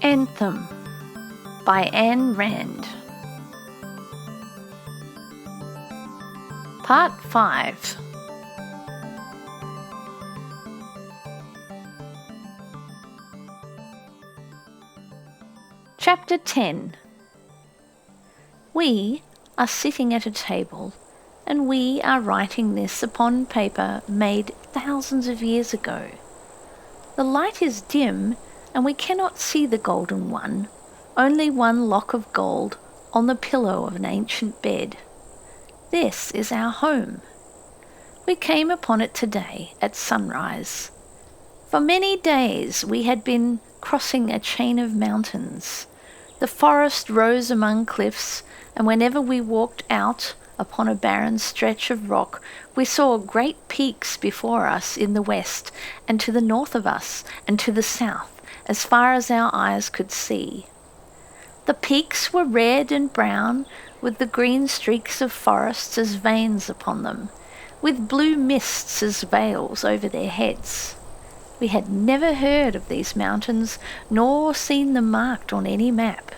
Anthem by Ayn Rand. Part 5. Chapter 10. We are sitting at a table, and we are writing this upon paper made thousands of years ago. The light is dim, and we cannot see the golden one, only one lock of gold on the pillow of an ancient bed. This is our home. We came upon it today at sunrise. For many days we had been crossing a chain of mountains. The forest rose among cliffs, and whenever we walked out upon a barren stretch of rock, we saw great peaks before us in the west, and to the north of us, and to the south, as far as our eyes could see. The peaks were red and brown, with the green streaks of forests as veins upon them, with blue mists as veils over their heads. We had never heard of these mountains, nor seen them marked on any map.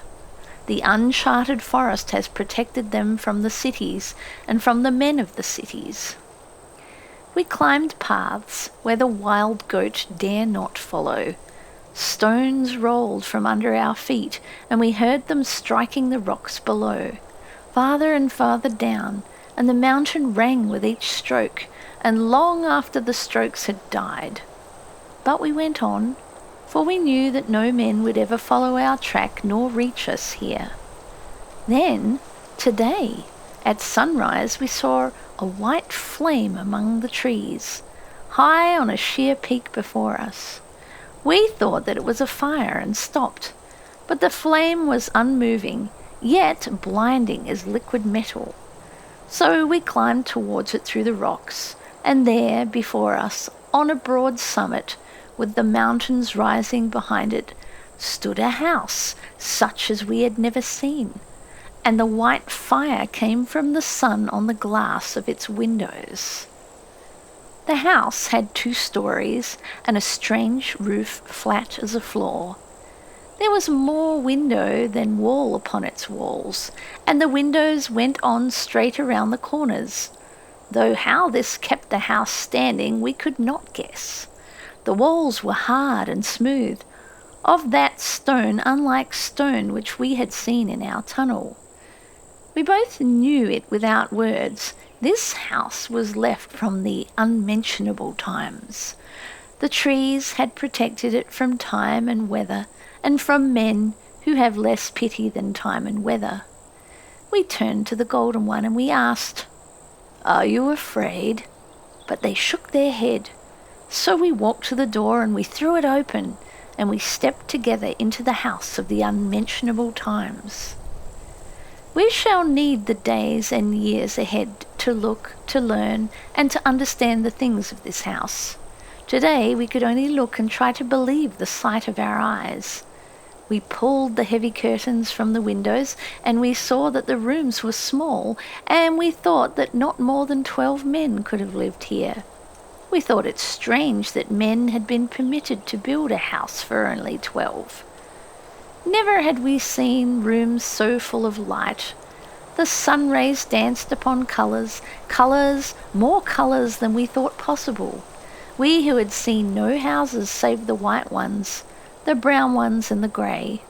The uncharted forest has protected them from the cities and from the men of the cities. We climbed paths where the wild goat dare not follow. Stones rolled from under our feet, and we heard them striking the rocks below, farther and farther down, and the mountain rang with each stroke, and long after the strokes had died. But we went on, for we knew that no men would ever follow our track nor reach us here. Then, today, at sunrise, we saw a white flame among the trees, high on a sheer peak before us. We thought that it was a fire and stopped, but the flame was unmoving, yet blinding as liquid metal. So we climbed towards it through the rocks, and there, before us, on a broad summit, with the mountains rising behind it, stood a house such as we had never seen, and the white fire came from the sun on the glass of its windows. The house had 2 stories and a strange roof flat as a floor. There was more window than wall upon its walls, and the windows went on straight around the corners, though how this kept the house standing we could not guess. The walls were hard and smooth, of that stone unlike stone which we had seen in our tunnel. We both knew it without words. This house was left from the unmentionable times. The trees had protected it from time and weather, and from men who have less pity than time and weather. We turned to the golden one and we asked, "Are you afraid?" But they shook their head. So we walked to the door and we threw it open, and we stepped together into the house of the unmentionable times. We shall need the days and years ahead to look, to learn, and to understand the things of this house. Today we could only look and try to believe the sight of our eyes. We pulled the heavy curtains from the windows, and we saw that the rooms were small, and we thought that not more than 12 men could have lived here. We thought it strange that men had been permitted to build a house for only 12. Never had we seen rooms so full of light. The sun rays danced upon colours, more colours than we thought possible. We who had seen no houses save the white ones, the brown ones and the grey.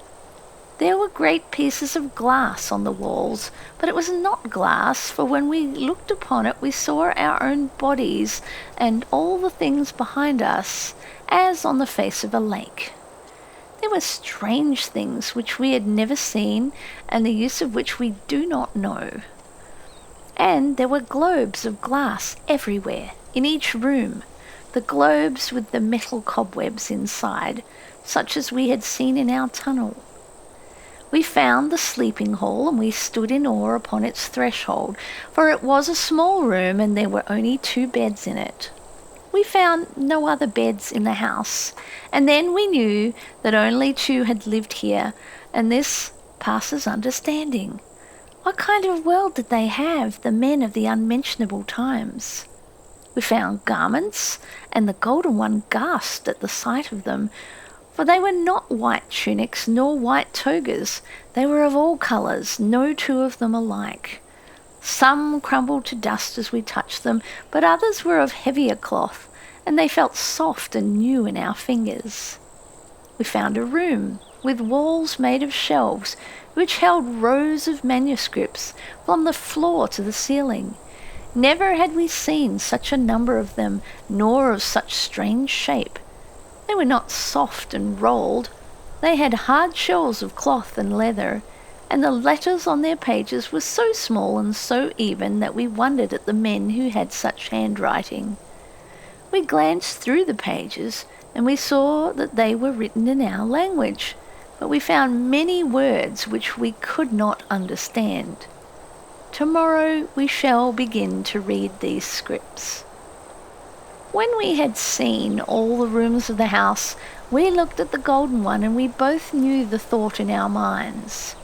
There were great pieces of glass on the walls, but it was not glass, for when we looked upon it we saw our own bodies and all the things behind us, as on the face of a lake. There were strange things which we had never seen, and the use of which we do not know. And there were globes of glass everywhere, in each room, the globes with the metal cobwebs inside, such as we had seen in our tunnel. We found the sleeping hall, and we stood in awe upon its threshold, for it was a small room and there were only 2 beds in it. We found no other beds in the house, and then we knew that only 2 had lived here, and this passes understanding. What kind of world did they have, the men of the unmentionable times? We found garments, and the golden one gasped at the sight of them, For they were not white tunics nor white togas. They were of all colours, no two of them alike. Some crumbled to dust as we touched them, but others were of heavier cloth, and they felt soft and new in our fingers. We found a room with walls made of shelves, which held rows of manuscripts from the floor to the ceiling. Never had we seen such a number of them, nor of such strange shape. They were not soft and rolled. They had hard shells of cloth and leather, and the letters on their pages were so small and so even that we wondered at the men who had such handwriting. We glanced through the pages, and we saw that they were written in our language, but we found many words which we could not understand. Tomorrow we shall begin to read these scripts. When we had seen all the rooms of the house, we looked at the golden one, and we both knew the thought in our minds.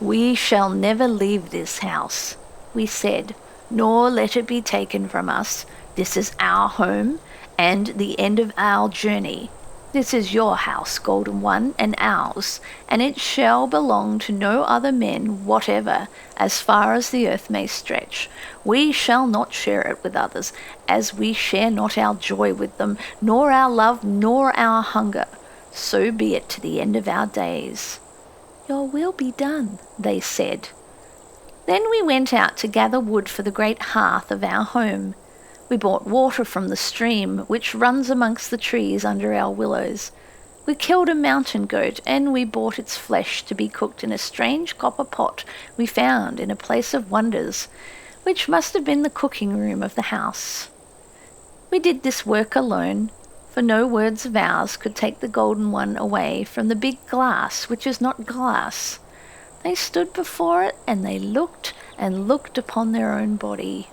"We shall never leave this house," we said, "nor let it be taken from us. This is our home and the end of our journey. This is your house, Golden One, and ours, and it shall belong to no other men whatever, as far as the earth may stretch. We shall not share it with others, as we share not our joy with them, nor our love, nor our hunger. So be it to the end of our days." "Your will be done," they said. Then we went out to gather wood for the great hearth of our home. We brought water from the stream which runs amongst the trees under our willows. We killed a mountain goat, and we bought its flesh to be cooked in a strange copper pot we found in a place of wonders, which must have been the cooking room of the house. We did this work alone, for no words of ours could take the golden one away from the big glass which is not glass. They stood before it, and they looked and looked upon their own body.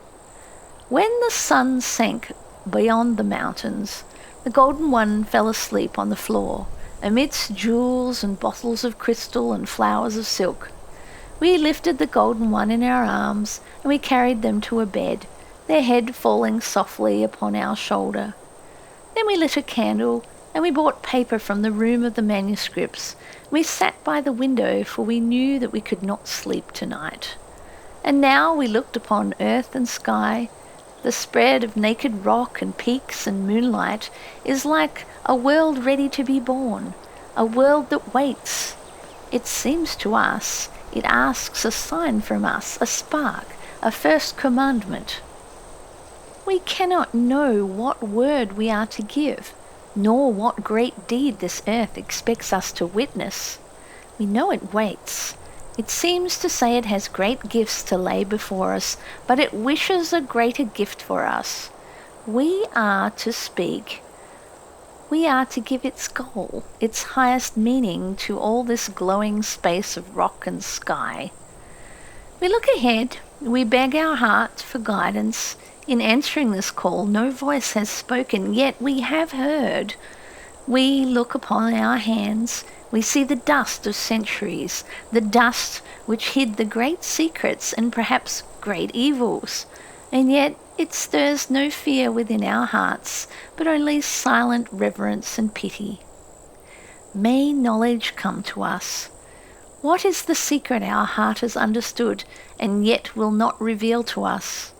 When the sun sank beyond the mountains, the golden one fell asleep on the floor, amidst jewels and bottles of crystal and flowers of silk. We lifted the golden one in our arms, and we carried them to a bed, their head falling softly upon our shoulder. Then we lit a candle, and we brought paper from the room of the manuscripts. We sat by the window, for we knew that we could not sleep tonight. And now we looked upon earth and sky. The spread of naked rock and peaks and moonlight is like a world ready to be born, a world that waits. It seems to us it asks a sign from us, a spark, a first commandment. We cannot know what word we are to give, nor what great deed this earth expects us to witness. We know it waits. It seems to say it has great gifts to lay before us, but it wishes a greater gift for us. We are to speak. We are to give its goal, its highest meaning to all this glowing space of rock and sky. We look ahead. We beg our heart for guidance. In answering this call, no voice has spoken, yet we have heard. We look upon our hands. We see the dust of centuries, the dust which hid the great secrets and perhaps great evils, and yet it stirs no fear within our hearts, but only silent reverence and pity. May knowledge come to us. What is the secret our heart has understood and yet will not reveal to us,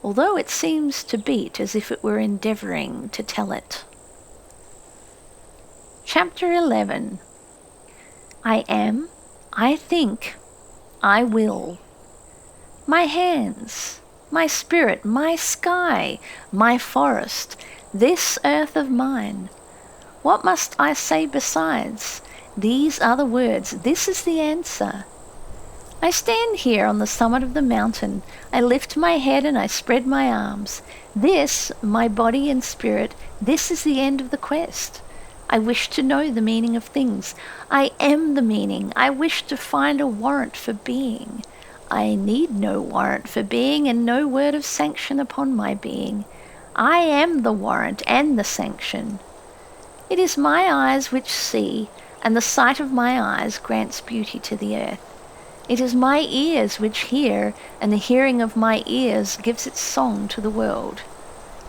although it seems to beat as if it were endeavouring to tell it? Chapter 11. I am, I think, I will. My hands, my spirit, my sky, my forest, this earth of mine. What must I say besides? These are the words, this is the answer. I stand here on the summit of the mountain. I lift my head and I spread my arms. This, my body and spirit, this is the end of the quest. I wish to know the meaning of things. I am the meaning. I wish to find a warrant for being. I need no warrant for being and no word of sanction upon my being. I am the warrant and the sanction. It is my eyes which see, and the sight of my eyes grants beauty to the earth. It is my ears which hear, and the hearing of my ears gives its song to the world.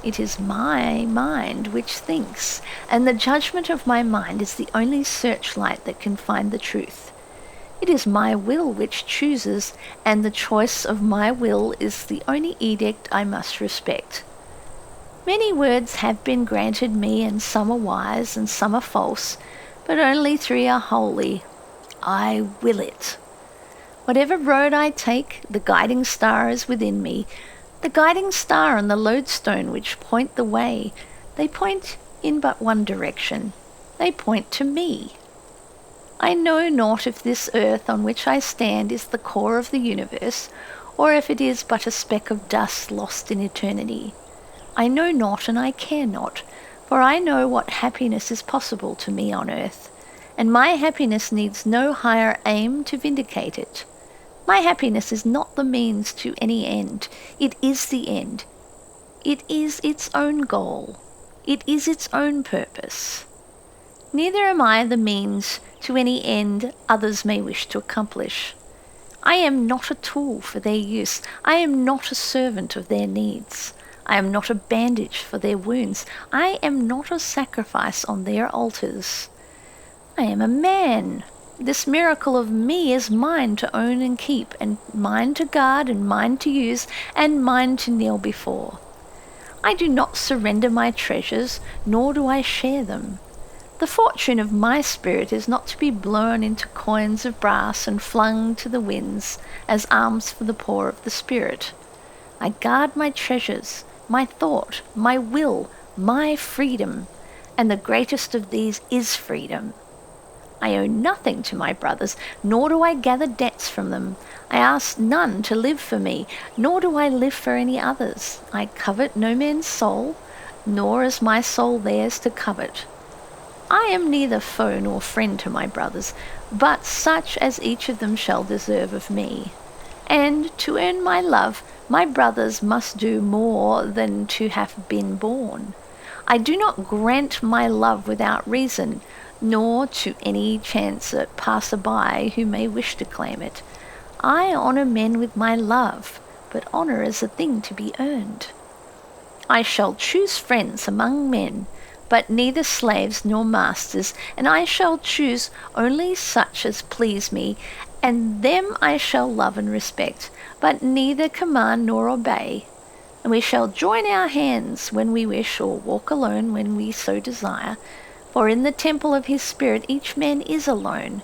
It is my mind which thinks, and the judgment of my mind is the only searchlight that can find the truth. It is my will which chooses, and the choice of my will is the only edict I must respect. Many words have been granted me, and some are wise and some are false, but only 3 are holy. I will it. Whatever road I take, the guiding star is within me. The guiding star and the lodestone which point the way, they point in but one direction. They point to me. I know not if this earth on which I stand is the core of the universe, or if it is but a speck of dust lost in eternity. I know not, and I care not, for I know what happiness is possible to me on earth, and my happiness needs no higher aim to vindicate it. My happiness is not the means to any end. It is the end. It is its own goal. It is its own purpose. Neither am I the means to any end others may wish to accomplish. I am not a tool for their use. I am not a servant of their needs. I am not a bandage for their wounds. I am not a sacrifice on their altars. I am a man. This miracle of me is mine to own and keep, and mine to guard, and mine to use, and mine to kneel before. I do not surrender my treasures, nor do I share them. The fortune of my spirit is not to be blown into coins of brass and flung to the winds as alms for the poor of the spirit. I guard my treasures, my thought, my will, my freedom, and the greatest of these is freedom. I owe nothing to my brothers, nor do I gather debts from them. I ask none to live for me, nor do I live for any others. I covet no man's soul, nor is my soul theirs to covet. I am neither foe nor friend to my brothers, but such as each of them shall deserve of me. And to earn my love, my brothers must do more than to have been born. I do not grant my love without reason, nor to any chance passer-by who may wish to claim it. I honour men with my love, but honour is a thing to be earned. I shall choose friends among men, but neither slaves nor masters, and I shall choose only such as please me, and them I shall love and respect, but neither command nor obey. And we shall join our hands when we wish, or walk alone when we so desire, for in the temple of his spirit each man is alone.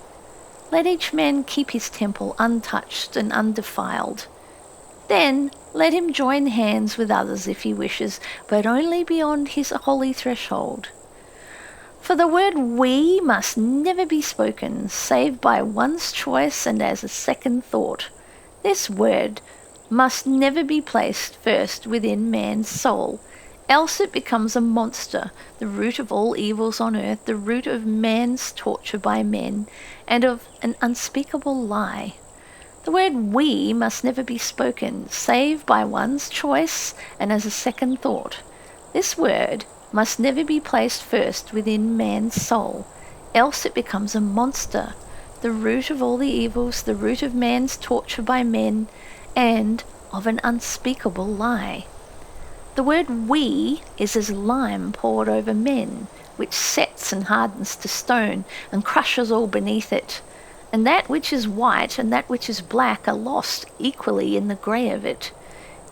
Let each man keep his temple untouched and undefiled. Then let him join hands with others if he wishes, but only beyond his holy threshold. For the word we must never be spoken, save by one's choice and as a second thought. This word must never be placed first within man's soul, else it becomes a monster, the root of all evils on earth, the root of man's torture by men, and of an unspeakable lie. The word we must never be spoken, save by one's choice and as a second thought. This word must never be placed first within man's soul, else it becomes a monster, the root of all the evils, the root of man's torture by men, and of an unspeakable lie. The word we is as lime poured over men, which sets and hardens to stone, and crushes all beneath it. And that which is white and that which is black are lost equally in the grey of it.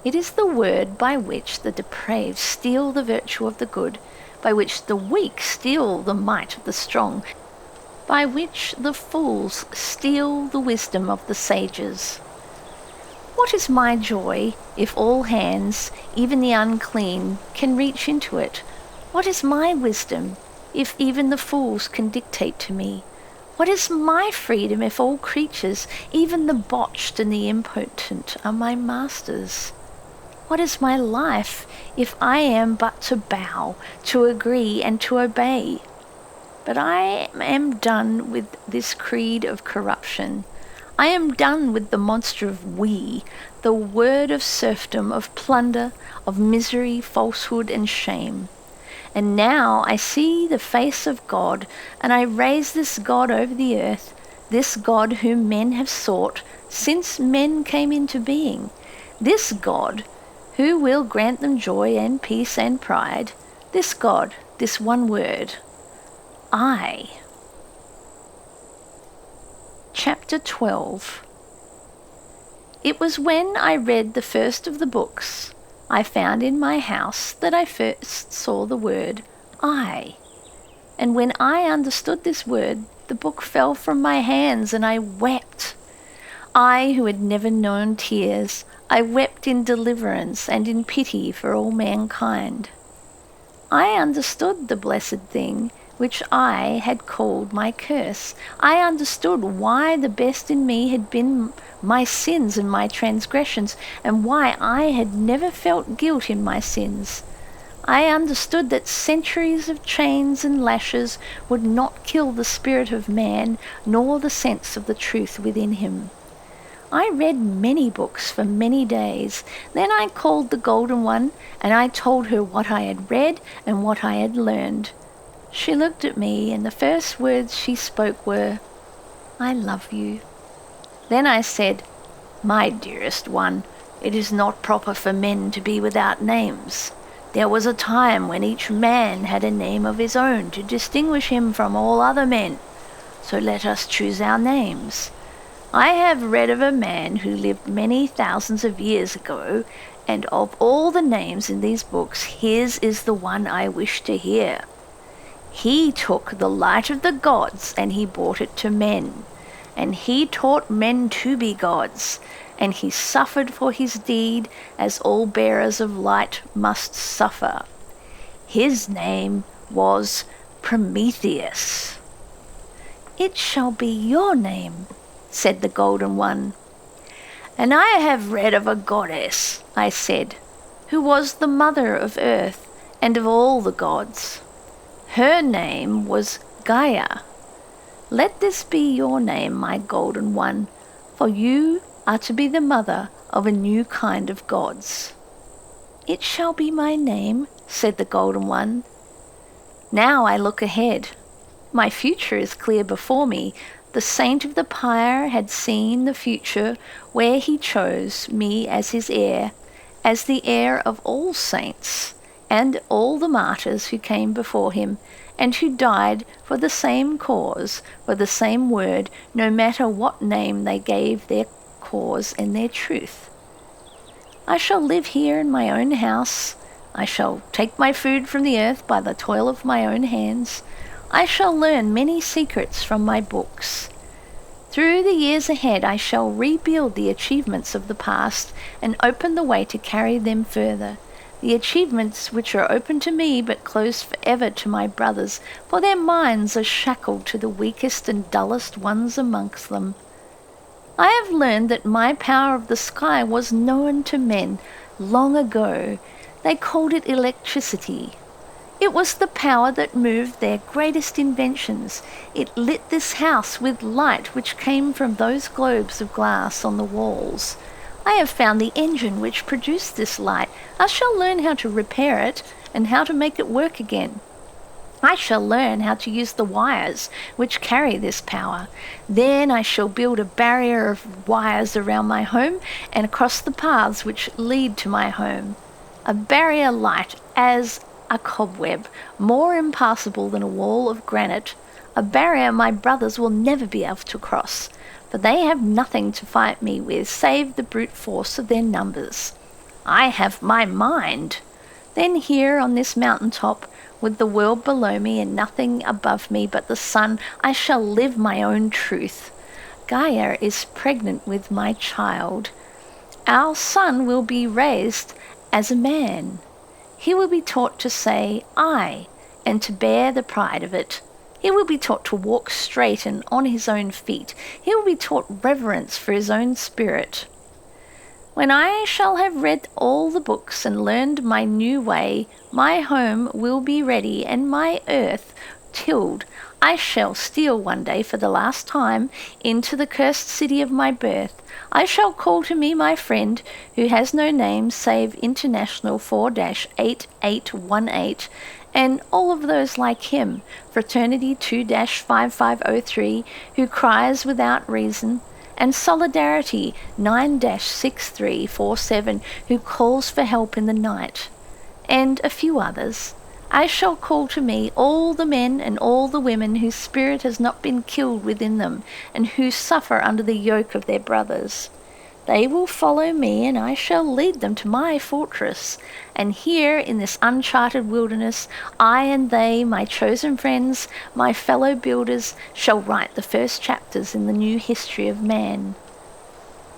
It is the word by which the depraved steal the virtue of the good, by which the weak steal the might of the strong, by which the fools steal the wisdom of the sages. What is my joy if all hands, even the unclean, can reach into it? What is my wisdom if even the fools can dictate to me? What is my freedom if all creatures, even the botched and the impotent, are my masters? What is my life if I am but to bow, to agree, and to obey? But I am done with this creed of corruption. I am done with the monster of we, the word of serfdom, of plunder, of misery, falsehood, and shame. And now I see the face of God, and I raise this God over the earth, this God whom men have sought since men came into being. This God Who will grant them joy and peace and pride? This God, this one word, I. Chapter 12. It was when I read the first of the books I found in my house that I first saw the word I. And when I understood this word, the book fell from my hands and I wept. I, who had never known tears, I wept in deliverance and in pity for all mankind. I understood the blessed thing which I had called my curse. I understood why the best in me had been my sins and my transgressions, and why I had never felt guilt in my sins. I understood that centuries of chains and lashes would not kill the spirit of man, nor the sense of the truth within him. I read many books for many days. Then I called the Golden One, and I told her what I had read and what I had learned. She looked at me, and the first words she spoke were, "I love you." Then I said, "My dearest one, it is not proper for men to be without names. There was a time when each man had a name of his own to distinguish him from all other men. So let us choose our names. I have read of a man who lived many thousands of years ago, and of all the names in these books, his is the one I wish to hear. He took the light of the gods and he brought it to men, and he taught men to be gods, and he suffered for his deed as all bearers of light must suffer. His name was Prometheus." "It shall be your name," said the Golden One. "And I have read of a goddess," I said, "who was the mother of earth and of all the gods. Her name was Gaia. Let this be your name, my Golden One, for you are to be the mother of a new kind of gods." "It shall be my name," said the Golden One. Now I look ahead. My future is clear before me. The saint of the pyre had seen the future where he chose me as his heir, as the heir of all saints, and all the martyrs who came before him, and who died for the same cause, for the same word, no matter what name they gave their cause and their truth. I shall live here in my own house. I shall take my food from the earth by the toil of my own hands. I shall learn many secrets from my books. Through the years ahead I shall rebuild the achievements of the past and open the way to carry them further, the achievements which are open to me but closed forever to my brothers, for their minds are shackled to the weakest and dullest ones amongst them. I have learned that my power of the sky was known to men long ago. They called it electricity. It was the power that moved their greatest inventions. It lit this house with light which came from those globes of glass on the walls. I have found the engine which produced this light. I shall learn how to repair it and how to make it work again. I shall learn how to use the wires which carry this power. Then I shall build a barrier of wires around my home and across the paths which lead to my home. A barrier light as a cobweb, more impassable than a wall of granite, a barrier my brothers will never be able to cross, for they have nothing to fight me with save the brute force of their numbers. I have my mind. Then here on this mountain top, with the world below me and nothing above me but the sun, I shall live my own truth. Gaia is pregnant with my child. Our son will be raised as a man. He will be taught to say "I" and to bear the pride of it. He will be taught to walk straight and on his own feet. He will be taught reverence for his own spirit. When I shall have read all the books and learned my new way, my home will be ready and my earth tilled. I shall steal one day for the last time into the cursed city of my birth. I shall call to me my friend, who has no name save International 4-8818, and all of those like him, Fraternity 2-5503, who cries without reason. and Solidarity 9-6347, who calls for help in the night, and a few others. I shall call to me all the men and all the women whose spirit has not been killed within them, and who suffer under the yoke of their brothers. They will follow me, and I shall lead them to my fortress. And here, in this uncharted wilderness, I and they, my chosen friends, my fellow builders, shall write the first chapters in the new history of man.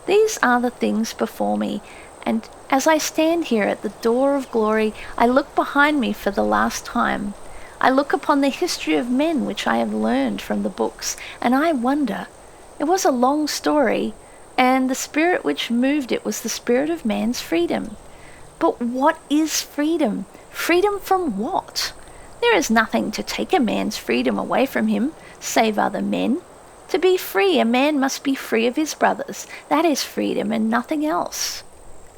These are the things before me, and as I stand here at the door of glory, I look behind me for the last time. I look upon the history of men which I have learned from the books, and I wonder. It was a long story, and the spirit which moved it was the spirit of man's freedom. But what is freedom? Freedom from what? There is nothing to take a man's freedom away from him, save other men. To be free, a man must be free of his brothers. That is freedom and nothing else.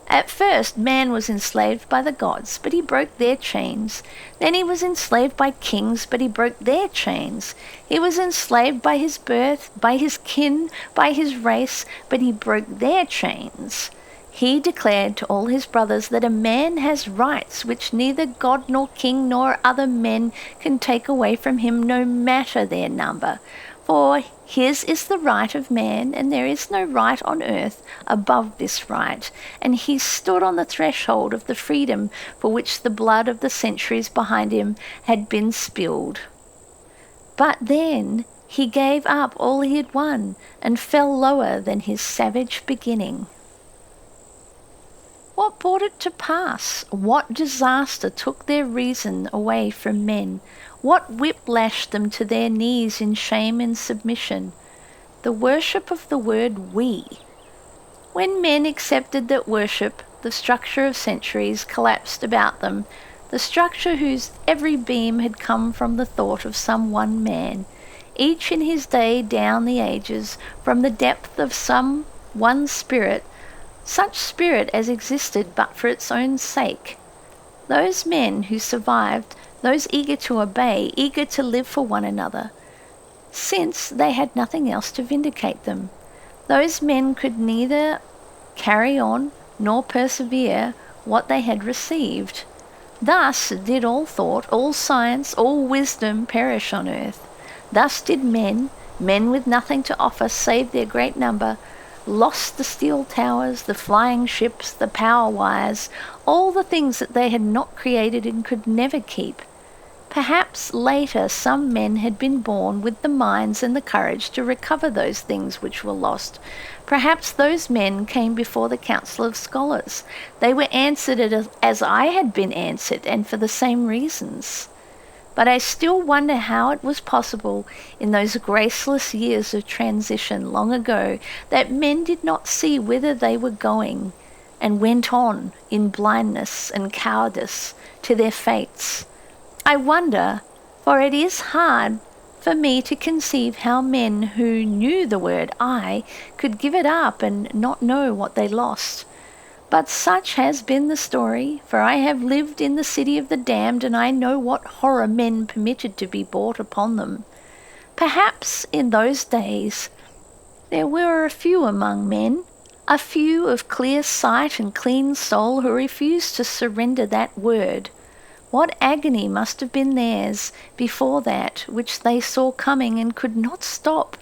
At first, man was enslaved by the gods, but he broke their chains. Then he was enslaved by kings, but he broke their chains. He was enslaved by his birth, by his kin, by his race, but he broke their chains. He declared to all his brothers that a man has rights which neither God nor king nor other men can take away from him, no matter their number. For his is the right of man, and there is no right on earth above this right. And he stood on the threshold of the freedom for which the blood of the centuries behind him had been spilled. But then he gave up all he had won and fell lower than his savage beginning. What brought it to pass? What disaster took their reason away from men? What whip lashed them to their knees in shame and submission? The worship of the word we. When men accepted that worship, the structure of centuries, collapsed about them, the structure whose every beam had come from the thought of some one man, each in his day down the ages, from the depth of some one spirit, such spirit as existed but for its own sake. Those men who survived, those eager to obey, eager to live for one another, since they had nothing else to vindicate them. Those men could neither carry on nor persevere what they had received. Thus did all thought, all science, all wisdom perish on earth. Thus did men with nothing to offer save their great number, lost the steel towers, the flying ships, the power wires, all the things that they had not created and could never keep. Perhaps later some men had been born with the minds and the courage to recover those things which were lost. Perhaps those men came before the council of scholars. They were answered as I had been answered, and for the same reasons. But I still wonder how it was possible in those graceless years of transition long ago that men did not see whither they were going and went on in blindness and cowardice to their fates. I wonder, for it is hard for me to conceive how men who knew the word I could give it up and not know what they lost. But such has been the story, for I have lived in the city of the damned, and I know what horror men permitted to be brought upon them. Perhaps in those days there were a few among men, a few of clear sight and clean soul who refused to surrender that word. What agony must have been theirs before that which they saw coming and could not stop.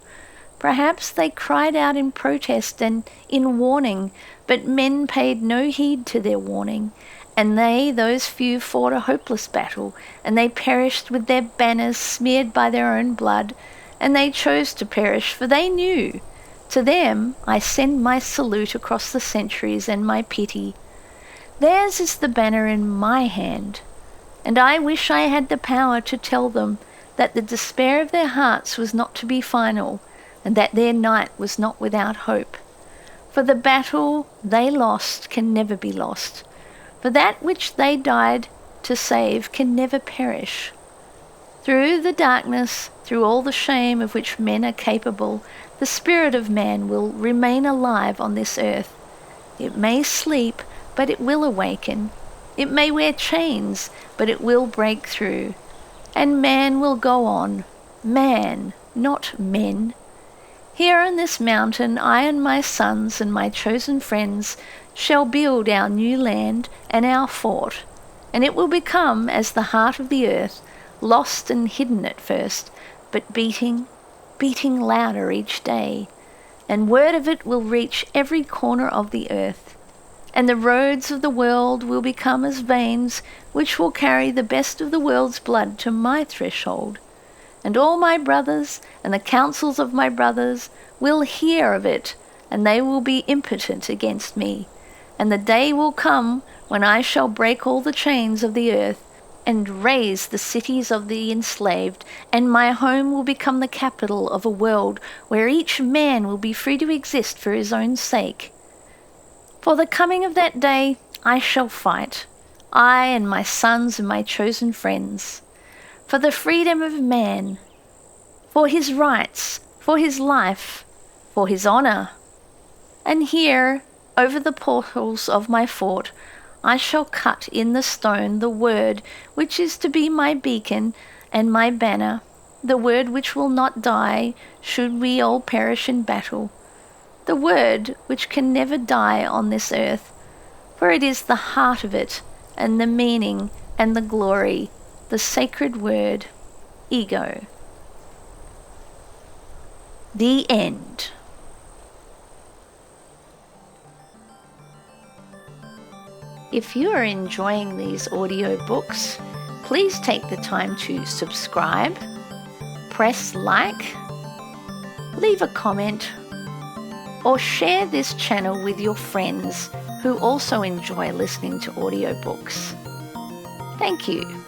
Perhaps they cried out in protest and in warning, but men paid no heed to their warning, and those few, fought a hopeless battle, and they perished with their banners smeared by their own blood, and they chose to perish, for they knew. To them I send my salute across the centuries and my pity. Theirs is the banner in my hand, and I wish I had the power to tell them that the despair of their hearts was not to be final, and that their night was not without hope. For the battle they lost can never be lost, for that which they died to save can never perish. Through the darkness, through all the shame of which men are capable, the spirit of man will remain alive on this earth. It may sleep, but it will awaken. It may wear chains, but it will break through. And man will go on. Man, not men. Here on this mountain I and my sons and my chosen friends shall build our new land and our fort, and it will become as the heart of the earth, lost and hidden at first, but beating louder each day, and word of it will reach every corner of the earth. And the roads of the world will become as veins which will carry the best of the world's blood to my threshold. And all my brothers and the councils of my brothers will hear of it, and they will be impotent against me. And the day will come when I shall break all the chains of the earth and raise the cities of the enslaved, and my home will become the capital of a world where each man will be free to exist for his own sake. For the coming of that day I shall fight, I and my sons and my chosen friends, for the freedom of man, for his rights, for his life, for his honour. And here, over the portals of my fort, I shall cut in the stone the word which is to be my beacon and my banner, the word which will not die should we all perish in battle, the word which can never die on this earth, for it is the heart of it and the meaning and the glory, the sacred word, ego. The end. If you are enjoying these audiobooks, please take the time to subscribe, press like, leave a comment, or share this channel with your friends who also enjoy listening to audiobooks. Thank you.